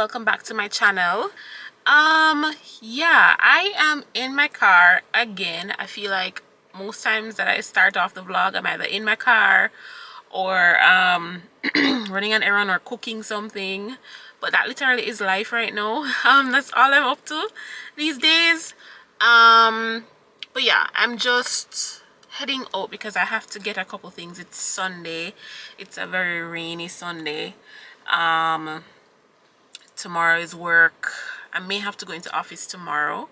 welcome back to my channel. Yeah, I am in my car again. I feel like most times that I start off the vlog, I'm either in my car or running an errand or cooking something, but that literally is life right now. That's all I'm up to these days. But yeah, I'm just heading out because I have to get a couple things. It's Sunday. It's a very rainy Sunday. Tomorrow is work. I may have to go into office tomorrow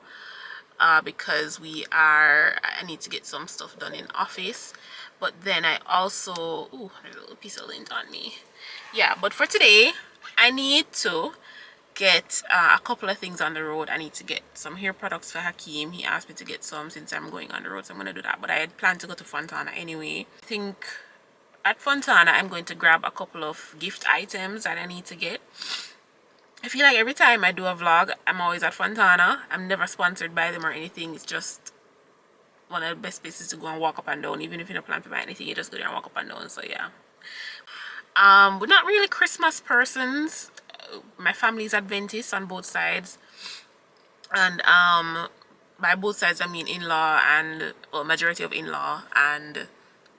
because I need to get some stuff done in office. But then I also, ooh, there's a little piece of lint on me. Yeah, but for today I need to get a couple of things on the road. I need to get some hair products for Hakeem. He asked me to get some since I'm going on the road, so I'm gonna do that. But I had planned to go to Fontana anyway. I think at Fontana I'm going to grab a couple of gift items that I need to get. I feel like every time I do a vlog, I'm always at Fontana. I'm never sponsored by them or anything. It's just one of the best places to go and walk up and down. Even if you don't plan to buy anything, you just go there and walk up and down. So yeah. We're not really Christmas persons. My family's Adventist on both sides. And by both sides I mean in-law and, well, majority of in-law and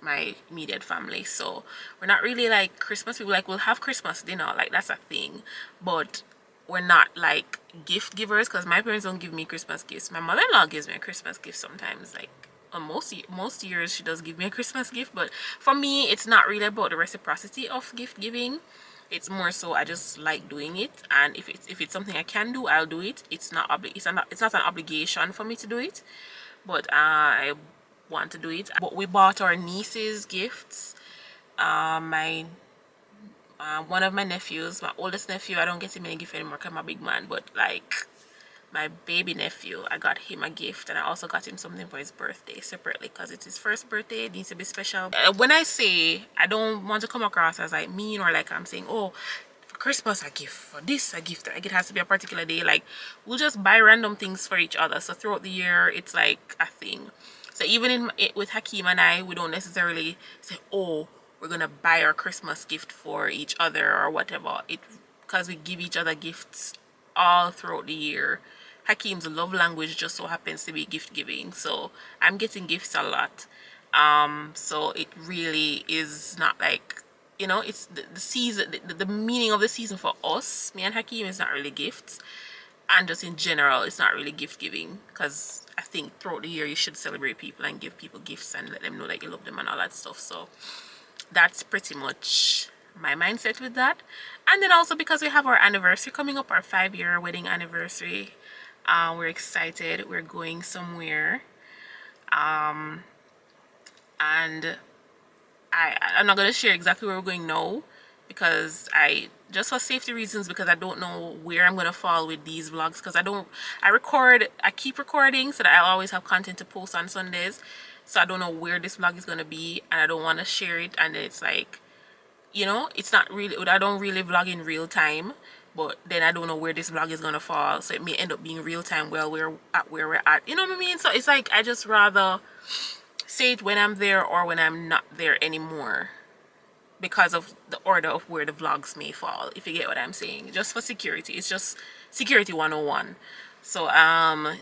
my immediate family. So we're not really like Christmas people. Like, we'll have Christmas dinner, like that's a thing, but we're not like gift givers because my parents don't give me Christmas gifts. My mother-in-law gives me a Christmas gift sometimes, like on most years she does give me a Christmas gift, but for me it's not really about the reciprocity of gift giving. It's more so I just like doing it, and if it's something I can do, I'll do it. It's not an obligation for me to do it, but I want to do it. But we bought our nieces gifts. One of my nephews, my oldest nephew, I don't get him any gift anymore because I'm a big man, but like my baby nephew, I got him a gift, and I also got him something for his birthday separately because it's his first birthday. It needs to be special. When I say, I don't want to come across as like mean or like I'm saying, oh, for Christmas a gift, for this a gift, like it has to be a particular day. Like, we'll just buy random things for each other, so throughout the year it's like a thing. So even with Hakeem and I, we don't necessarily say, oh, we're gonna buy our Christmas gift for each other or whatever. Because we give each other gifts all throughout the year. Hakeem's love language just so happens to be gift giving, so I'm getting gifts a lot. So it really is not like, you know, it's the season, the meaning of the season for us, me and Hakeem, is not really gifts, and just in general it's not really gift giving, because I think throughout the year you should celebrate people and give people gifts and let them know that you love them and all that stuff. So that's pretty much my mindset with that. And then also because we have our anniversary coming up, our 5-year wedding anniversary, we're excited. We're going somewhere, and I'm not gonna share exactly where we're going now, because just for safety reasons, because I don't know where I'm gonna fall with these vlogs, because I keep recording so that I'll always have content to post on Sundays. So I don't know where this vlog is gonna be, and I don't want to share it, and it's like, you know, it's not really, I don't really vlog in real time, but then I don't know where this vlog is gonna fall, so it may end up being real time while we're at where we're at, you know what I mean? So it's like, I just rather say it when I'm there or when I'm not there anymore, because of the order of where the vlogs may fall, if you get what I'm saying. Just for security, it's just security 101. So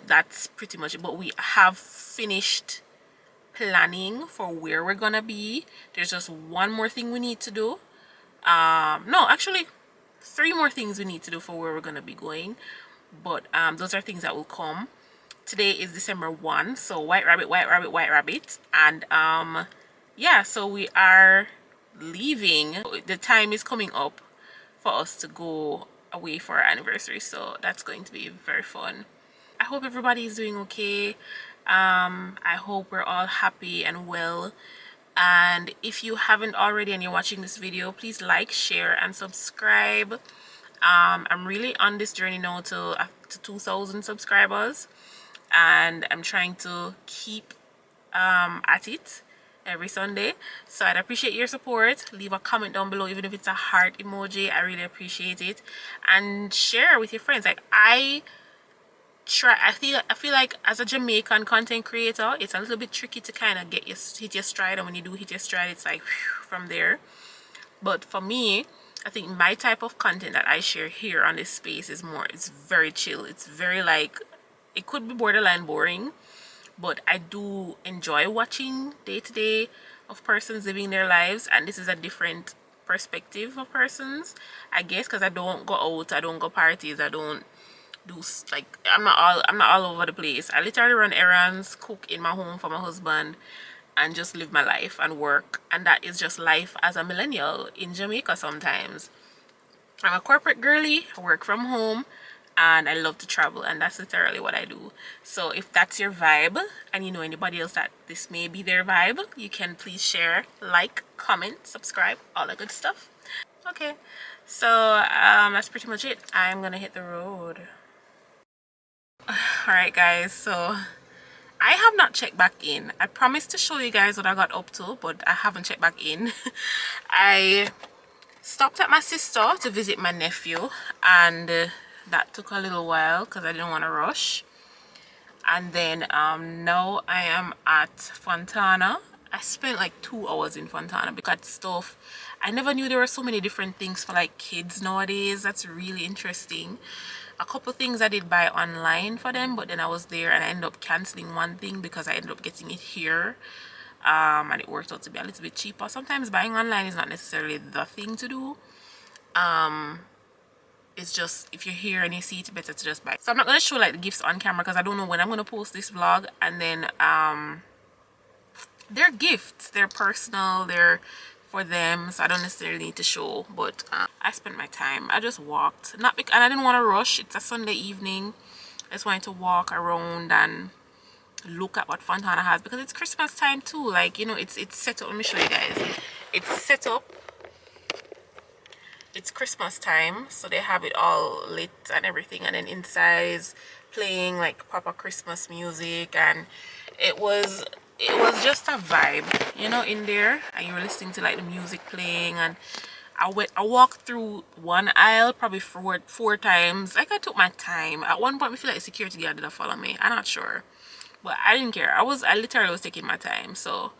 that's pretty much it. But we have finished planning for where we're gonna be. There's just one more thing we need to do. No, actually 3 more things we need to do for where we're gonna be going, but those are things that will come. Today is December 1, so white rabbit, white rabbit, white rabbit, and yeah, so we are leaving. The time is coming up for us to go away for our anniversary, so that's going to be very fun. I hope everybody is doing okay. I hope we're all happy and well. And if you haven't already and you're watching this video, please like, share, and subscribe. I'm really on this journey now to 2,000 subscribers, and I'm trying to keep at it every Sunday. So I'd appreciate your support. Leave a comment down below, even if it's a heart emoji. I really appreciate it. And share with your friends. Like, I feel like as a Jamaican content creator, it's a little bit tricky to kind of hit your stride, and when you do hit your stride, it's like whew, from there. But for me, I think my type of content that I share here on this space is more, it's very chill. It's very like, it could be borderline boring, but I do enjoy watching day to day of persons living their lives, and this is a different perspective of persons, I guess, because I don't go out, I don't go parties, I don't do like, I'm not all over the place. I literally run errands, cook in my home for my husband, and just live my life and work, and that is just life as a millennial in Jamaica. Sometimes I'm a corporate girly, I work from home, and I love to travel, and that's literally what I do. So if that's your vibe and you know anybody else that this may be their vibe, you can please share, like, comment, subscribe, all that good stuff. Okay, so that's pretty much it. I'm gonna hit the road. All right guys, so I have not checked back in. I promised to show you guys what I got up to, but I haven't checked back in. I stopped at my sister to visit my nephew, and that took a little while because I didn't want to rush. And then now I am at Fontana. I spent like 2 hours in Fontana because stuff. I never knew there were so many different things for like kids nowadays. That's really interesting. A couple things I did buy online for them, but then I was there and I ended up canceling one thing because I ended up getting it here, and it worked out to be a little bit cheaper. Sometimes buying online is not necessarily the thing to do. It's just, if you're here and you see it, better to just buy. So I'm not going to show like the gifts on camera because I don't know when I'm going to post this vlog. And then they're gifts, they're personal, they're for them, so I don't necessarily need to show. But I spent my time, I just walked, and I didn't want to rush. It's a Sunday evening. I just wanted to walk around and look at what Fontana has, because it's Christmas time too. Like, you know, it's set up. Let me show you guys. It's set up, it's Christmas time, so they have it all lit and everything, and then inside is playing like proper Christmas music, and it was just a vibe, you know, in there, and you were listening to like the music playing. And I walked through one aisle probably four times. Like, I took my time. At one point I feel like security guard did follow me, I'm not sure, but I didn't care. I literally was taking my time, so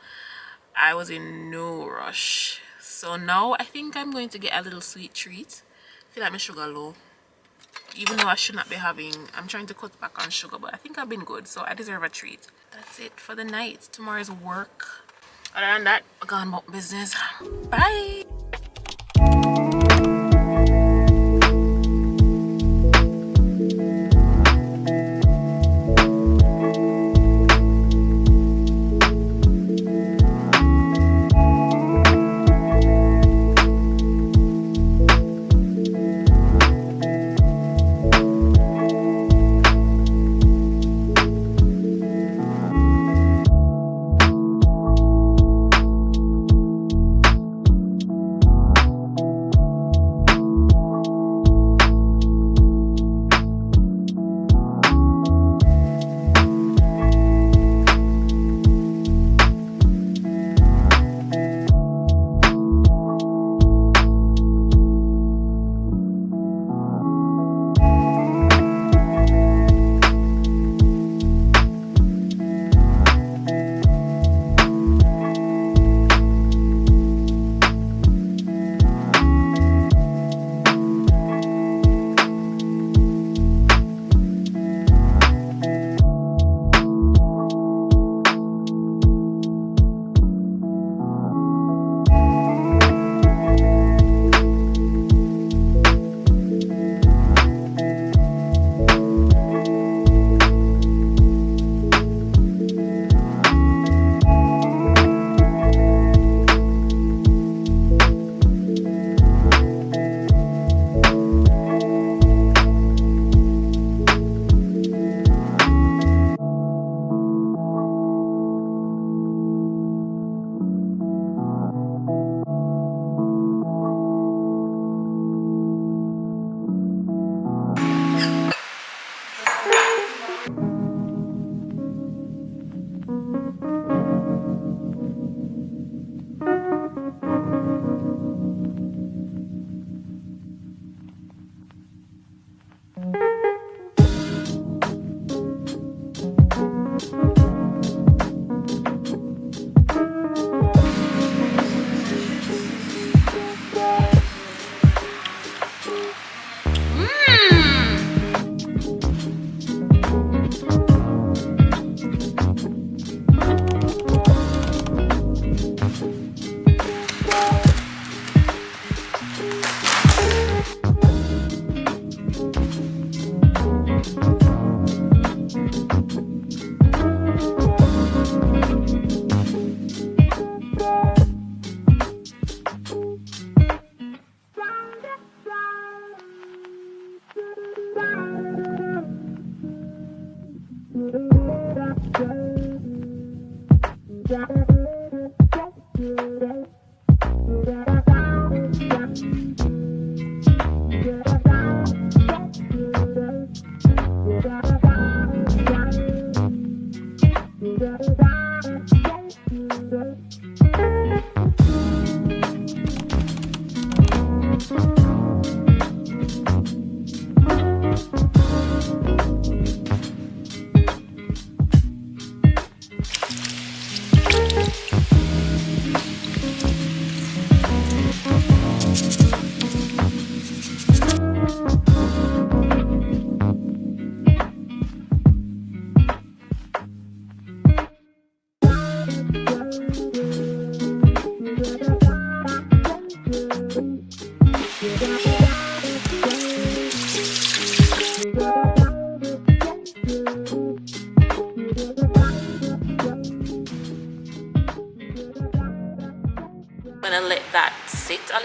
I was in no rush. So now I think I'm going to get a little sweet treat. I feel like my sugar low, even though I should not be having. I'm trying to cut back on sugar, but I think I've been good, so I deserve a treat. That's it for the night. Tomorrow's work. Other than that, I'm going about business. Bye.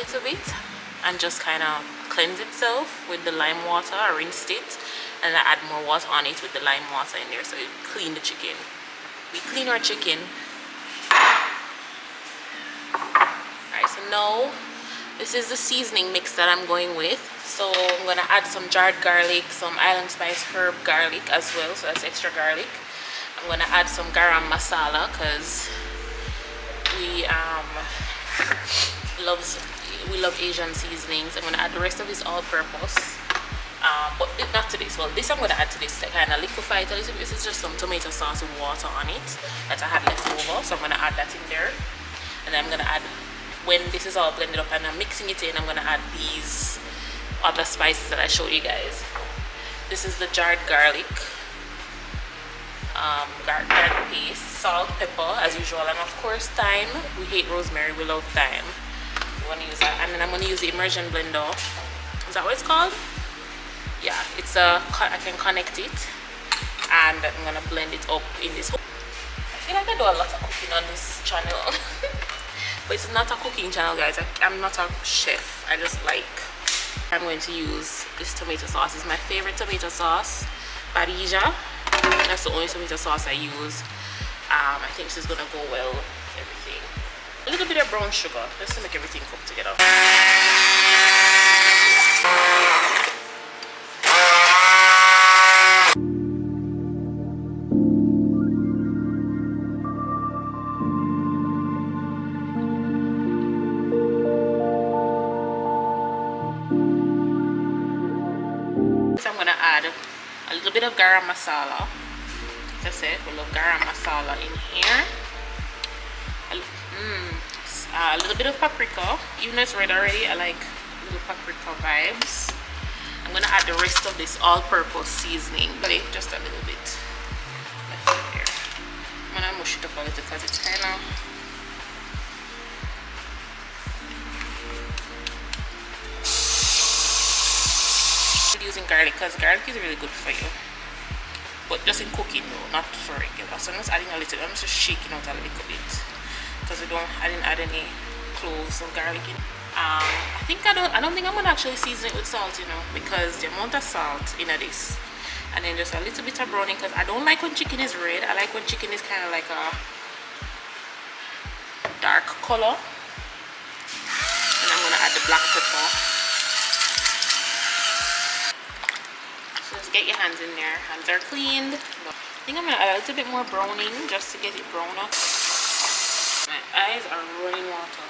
little bit and just kind of cleanse itself with the lime water. I rinsed it and I add more water on it with the lime water in there, so it clean the chicken. We clean our chicken. Alright, so now this is the seasoning mix that I'm going with. So I'm gonna add some jarred garlic, some island spice herb garlic as well, so that's extra garlic. I'm gonna add some garam masala because we love Asian seasonings. I'm gonna add the rest of this all-purpose, but not to this. Well, this I'm gonna add to this to kind of liquefy it a little bit. This is just some tomato sauce with water on it that I had left over, so I'm gonna add that in there. And then I'm gonna add, when this is all blended up and I'm mixing it in, I'm gonna add these other spices that I showed you guys. This is the jarred garlic, garlic paste, salt, pepper as usual, and of course thyme. We hate rosemary, we love thyme. We want to use that. And then I'm going to use the immersion blender. Is that what it's called? Yeah, it's I can connect it and I'm going to blend it up in this. I feel like I do a lot of cooking on this channel. But it's not a cooking channel, guys. I'm not a chef. I just like, I'm going to use this tomato sauce. It's my favorite tomato sauce, Barija. That's the only tomato sauce I use. I think this is gonna go well with everything. A little bit of brown sugar just to make everything cook together. So I'm gonna add a little bit of garam masala. As I said, we love garam masala in here. A little bit of paprika. Even though it's red already, I like little paprika vibes. I'm gonna add the rest of this all-purpose seasoning, just a little bit left in there. I'm gonna mush it up a little because it's kind of using garlic because garlic is really good for you, but just in cooking though, not for regular. So I'm just adding a little. I'm just shaking out a little bit because I didn't add any cloves or garlic in. I don't think I'm gonna actually season it with salt, you know, because the amount of salt in this, and then just a little bit of browning because I don't like when chicken is red. I like when chicken is kind of like a dark color. And I'm gonna add the black pepper. Just get your hands in there. Hands are cleaned. I think I'm gonna add a little bit more browning just to get it brown up. My eyes are running water.